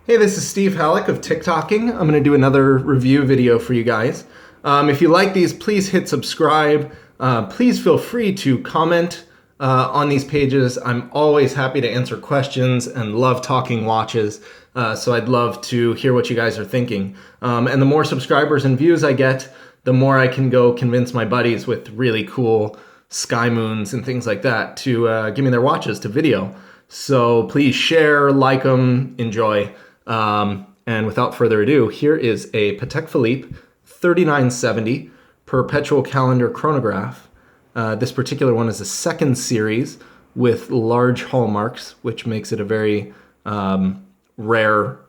Hey, this is Steve Halleck of TikToking. I'm going to do another review video for you guys. If you like these, please hit subscribe. Please feel free to comment on these pages. I'm always happy to answer questions and love talking watches. So I'd love to hear what you guys are thinking. And the more subscribers and views I get, the more I can go convince my buddies with really cool sky moons and things like that to give me their watches to video. So please share, like them, enjoy. And without further ado, here is a Patek Philippe 3970 Perpetual Calendar Chronograph. This particular one is a second series with large hallmarks, which makes it a very rare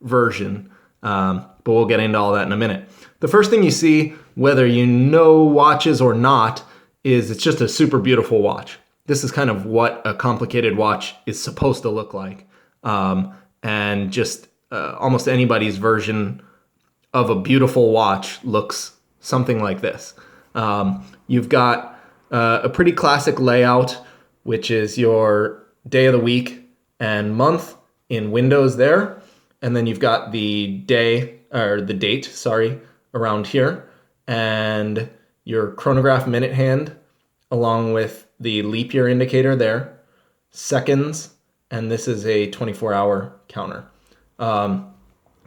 version. But we'll get into all that in a minute. The first thing you see, whether you know watches or not, is it's just a super beautiful watch. This is kind of what a complicated watch is supposed to look like. And just almost anybody's version of a beautiful watch looks something like this. You've got a pretty classic layout, which is your day of the week and month in windows there. And then you've got the day, or the date, sorry, around here. And your chronograph minute hand, along with the leap year indicator there, seconds, and this is a 24-hour counter.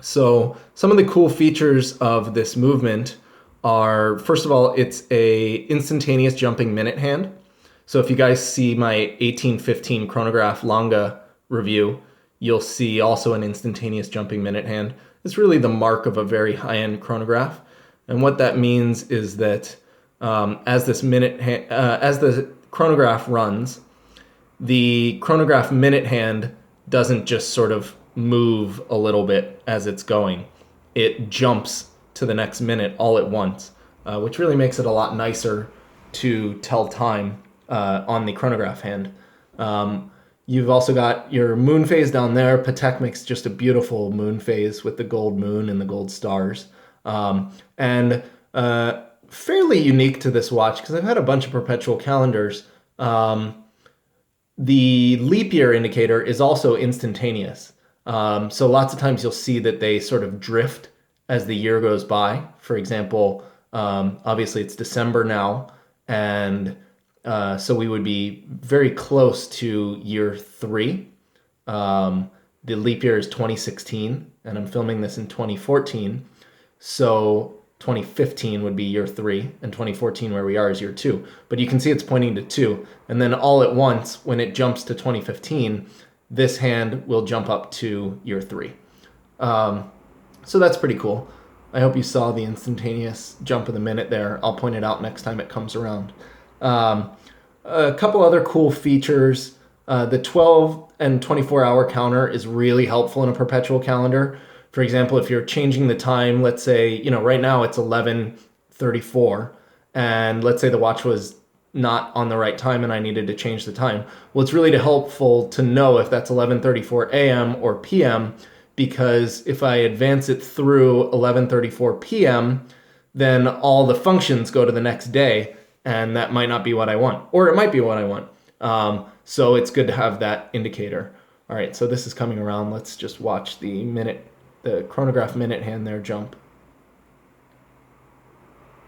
So some of the cool features of this movement are, first of all, it's a instantaneous jumping minute hand. So if you guys see my 1815 chronograph Longa review, you'll see also an instantaneous jumping minute hand. It's really the mark of a very high-end chronograph. And what that means is that as the chronograph runs, the chronograph minute hand doesn't just sort of move a little bit as it's going. It jumps to the next minute all at once, which really makes it a lot nicer to tell time on the chronograph hand. You've also got your moon phase down there. Patek makes just a beautiful moon phase with the gold moon and the gold stars. And fairly unique to this watch, because I've had a bunch of perpetual calendars. The leap year indicator is also instantaneous. So lots of times you'll see that they sort of drift as the year goes by. For example, obviously it's December now, and so we would be very close to year 3. The leap year is 2016, and I'm filming this in 2014. So 2015 would be year 3, and 2014 where we are is year 2. But you can see it's pointing to 2. And then all at once, when it jumps to 2015, this hand will jump up to year 3. So that's pretty cool. I hope you saw the instantaneous jump of the minute there. I'll point it out next time it comes around. A couple other cool features. The 12 and 24-hour counter is really helpful in a perpetual calendar. For example, if you're changing the time, let's say, right now it's 11:34, and let's say the watch was not on the right time and I needed to change the time. Well, it's really helpful to know if that's 11:34 a.m. or p.m., because if I advance it through 11:34 p.m., then all the functions go to the next day, and that might not be what I want, or it might be what I want. So it's good to have that indicator. All right, so this is coming around. Let's just watch the chronograph minute hand there jump.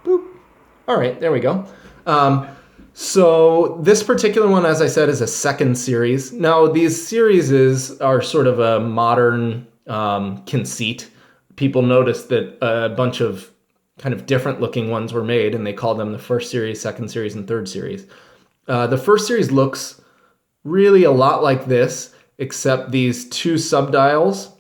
Boop. All right, there we go. So this particular one, as I said, is a second series. Now, these series are sort of a modern conceit. People noticed that a bunch of kind of different looking ones were made, and they called them the first series, second series, and third series. The first series looks really a lot like this, except these two subdials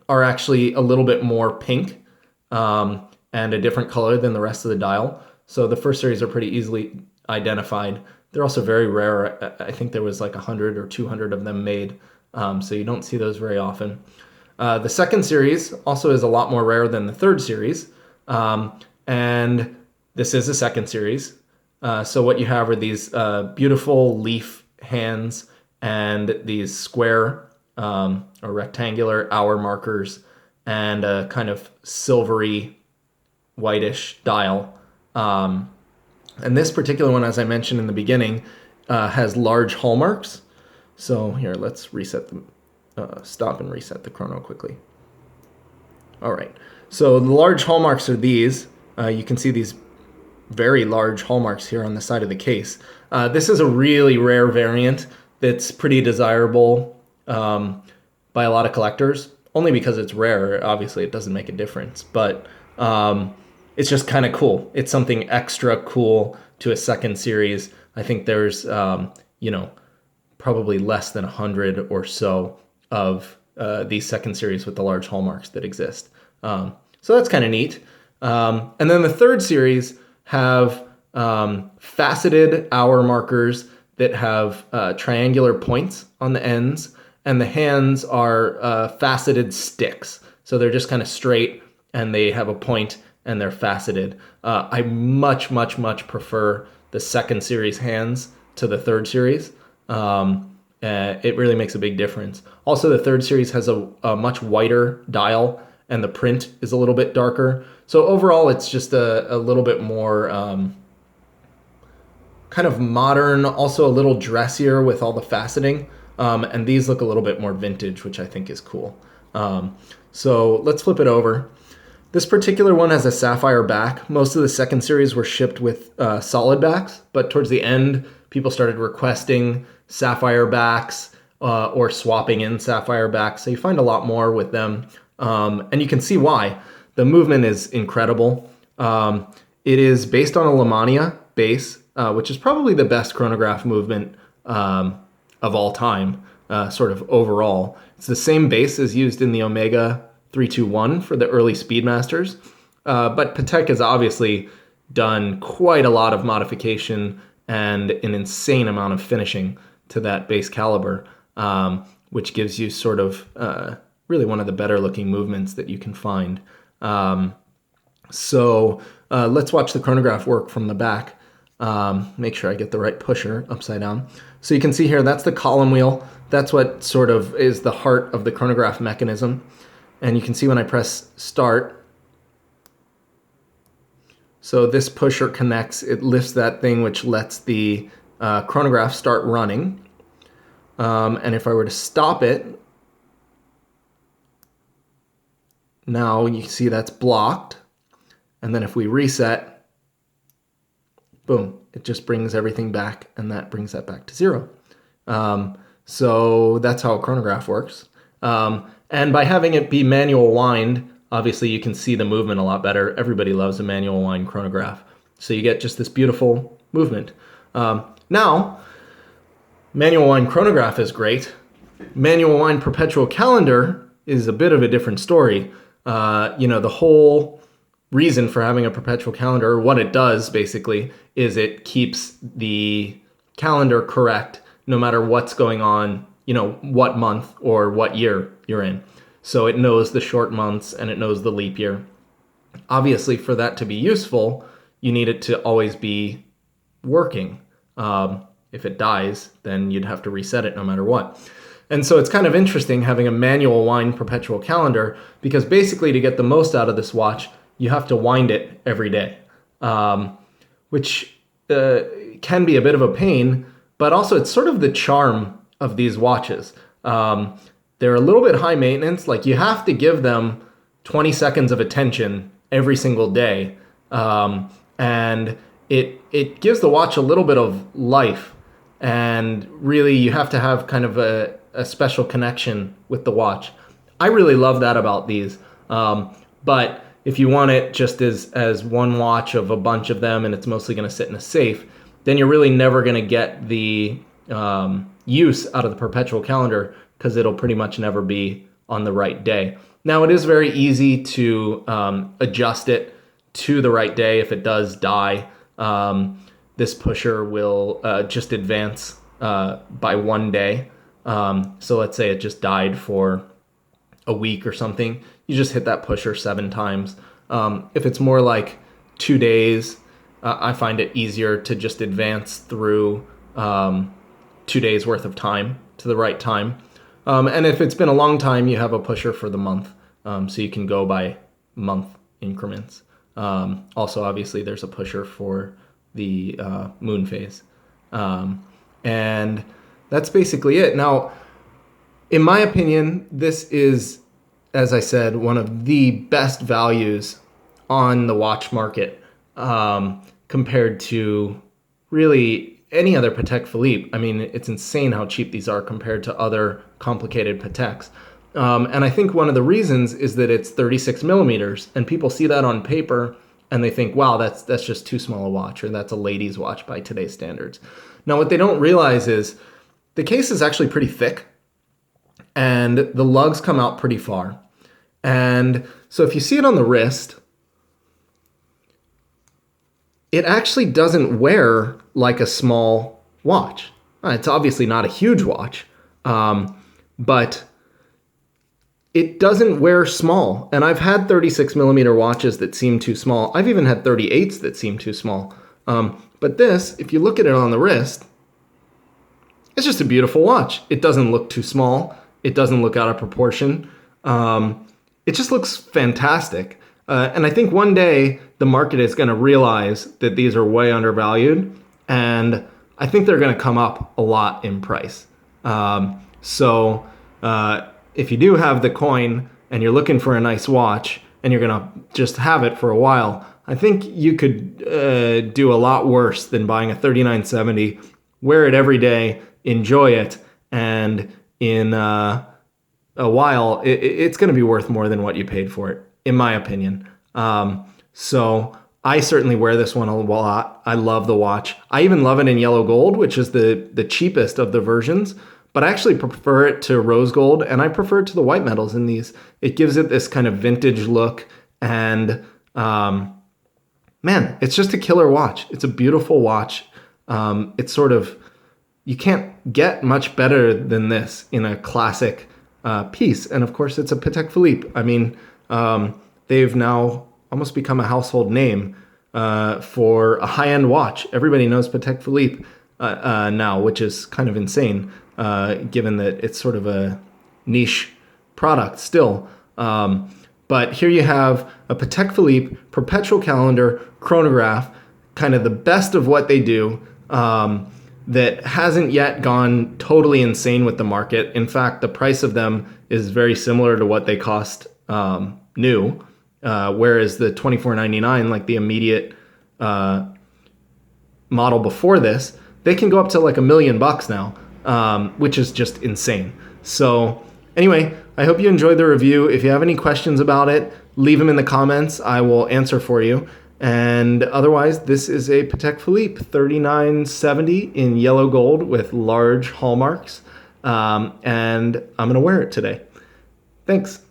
are actually a little bit more pink and a different color than the rest of the dial. So the first series are pretty easily identified. They're also very rare. I think there was like 100 or 200 of them made, so you don't see those very often. The second series also is a lot more rare than the third series, and this is a second series. So what you have are these beautiful leaf hands and these square or rectangular hour markers and a kind of silvery whitish dial. And this particular one, as I mentioned in the beginning, has large hallmarks. So here, let's reset stop and reset the chrono quickly. All right, so the large hallmarks are these. You can see these very large hallmarks here on the side of the case. This is a really rare variant that's pretty desirable by a lot of collectors, only because it's rare. Obviously, it doesn't make a difference, but it's just kind of cool. It's something extra cool to a second series. I think there's, probably less than 100 or so of these second series with the large hallmarks that exist. So that's kind of neat. And then the third series have faceted hour markers that have triangular points on the ends, and the hands are faceted sticks. So they're just kind of straight, and they have a point, and they're faceted. I much prefer the second series hands to the third series. It really makes a big difference. Also, the third series has a much whiter dial, and the print is a little bit darker. So overall, it's just a little bit more kind of modern, also a little dressier with all the faceting. And these look a little bit more vintage, which I think is cool. So let's flip it over. This particular one has a sapphire back. Most of the second series were shipped with solid backs, but towards the end, people started requesting sapphire backs or swapping in sapphire backs. So you find a lot more with them. And you can see why. The movement is incredible. It is based on a Lamania base, which is probably the best chronograph movement of all time, sort of overall. It's the same base as used in the Omega 321 for the early Speedmasters. But Patek has obviously done quite a lot of modification and an insane amount of finishing to that base caliber, which gives you sort of really one of the better looking movements that you can find. So let's watch the chronograph work from the back. Make sure I get the right pusher upside down. So you can see here, that's the column wheel. That's what sort of is the heart of the chronograph mechanism. And you can see when I press start, so this pusher connects, it lifts that thing which lets the chronograph start running. And if I were to stop it, now you can see that's blocked. And then if we reset, boom, it just brings everything back, and that brings that back to zero. So that's how a chronograph works. And by having it be manual wind, obviously you can see the movement a lot better. Everybody loves a manual wind chronograph. So you get just this beautiful movement. Now, manual wind chronograph is great. Manual wind perpetual calendar is a bit of a different story. The whole reason for having a perpetual calendar, or what it does basically, is it keeps the calendar correct no matter what's going on, what month or what year you're in. So it knows the short months and it knows the leap year. Obviously, for that to be useful, you need it to always be working. If it dies, then you'd have to reset it no matter what. And so it's kind of interesting having a manual wind perpetual calendar, because basically to get the most out of this watch, you have to wind it every day, which can be a bit of a pain, but also it's sort of the charm of these watches. They're a little bit high maintenance. Like, you have to give them 20 seconds of attention every single day. And it gives the watch a little bit of life. And really, you have to have kind of a special connection with the watch. I really love that about these. But if you want it just as one watch of a bunch of them, and it's mostly going to sit in a safe, then you're really never going to get the use out of the perpetual calendar, because it'll pretty much never be on the right day. Now, it is very easy to adjust it to the right day if it does die. This pusher will just advance by 1 day. So let's say it just died for a week or something. You just hit that pusher 7 times. If it's more like 2 days, I find it easier to just advance through 2 days worth of time to the right time. And if it's been a long time, you have a pusher for the month. So you can go by month increments. Also, obviously, there's a pusher for the moon phase. And that's basically it. Now, In my opinion, this is, as I said, one of the best values on the watch market compared to really any other Patek Philippe. I mean, it's insane how cheap these are compared to other complicated Pateks. And I think one of the reasons is that it's 36 millimeters, and people see that on paper and they think, wow, that's just too small a watch, or that's a lady's watch by today's standards. Now, what they don't realize is the case is actually pretty thick, and the lugs come out pretty far. And so if you see it on the wrist, it actually doesn't wear like a small watch. It's obviously not a huge watch, but it doesn't wear small. And I've had 36 millimeter watches that seem too small. I've even had 38s that seem too small. But this, if you look at it on the wrist, it's just a beautiful watch. It doesn't look too small. It doesn't look out of proportion. It just looks fantastic. And I think one day the market is going to realize that these are way undervalued, and I think they're going to come up a lot in price. So if you do have the coin and you're looking for a nice watch and you're going to just have it for a while, I think you could do a lot worse than buying a 3970, wear it every day, enjoy it, and in a while, it's going to be worth more than what you paid for it, in my opinion. So I certainly wear this one a lot. I love the watch. I even love it in yellow gold, which is the cheapest of the versions, but I actually prefer it to rose gold, and I prefer it to the white metals in these. It gives it this kind of vintage look, and man, it's just a killer watch. It's a beautiful watch. It's sort of, you can't get much better than this in a classic piece. And of course, it's a Patek Philippe. I mean, they've now almost become a household name for a high-end watch. Everybody knows Patek Philippe now, which is kind of insane, given that it's sort of a niche product still. But here you have a Patek Philippe Perpetual calendar chronograph, kind of the best of what they do, that hasn't yet gone totally insane with the market. In fact, the price of them is very similar to what they cost new, whereas the $24.99, like the immediate model before this, they can go up to like $1 million now, which is just insane. So anyway, I hope you enjoyed the review. If you have any questions about it, leave them in the comments. I will answer for you. And otherwise, this is a Patek Philippe 3970 in yellow gold with large hallmarks. And I'm going to wear it today. Thanks.